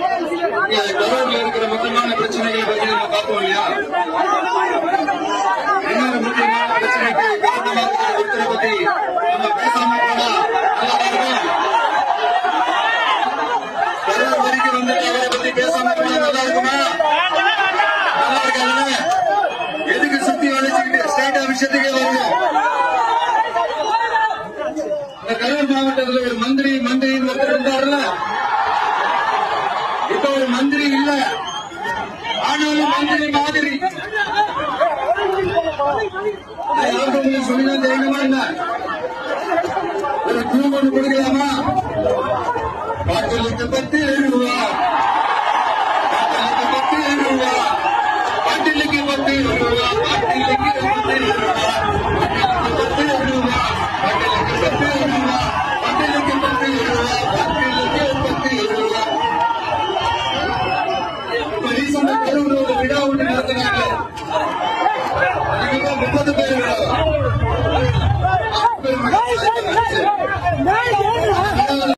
கரூர்ல இருக்கிற முக்கியமான பிரச்சனைகளை பற்றி நம்ம பார்த்தோம் இல்லையா? இன்னொரு முக்கியமான பிரச்சனைக்கு காரணமாக ஒருத்தரை பத்தி நம்ம பேசாம போனா கரூர் வரைக்கும் வந்து அவரை பத்தி பேசாம போனா நல்லா இருக்குமா? நல்லா இருக்காங்க. எதுக்கு சுத்தி வளைச்சுக்கிட்டு ஸ்டேட் விஷயத்துக்கே வரணும். இந்த கரூர் மாவட்டத்தில் ஒரு மந்திரி ஒருத்தர் இருந்தாருல, இப்ப ஒரு மந்திரி இல்ல, ஆனாலும் மந்திரி மாதிரி சொல்லிதான் தெரியுமா? என்ன ஒரு தூங்கொண்டு கொடுக்கலாமா? 10,10,7 ரூபா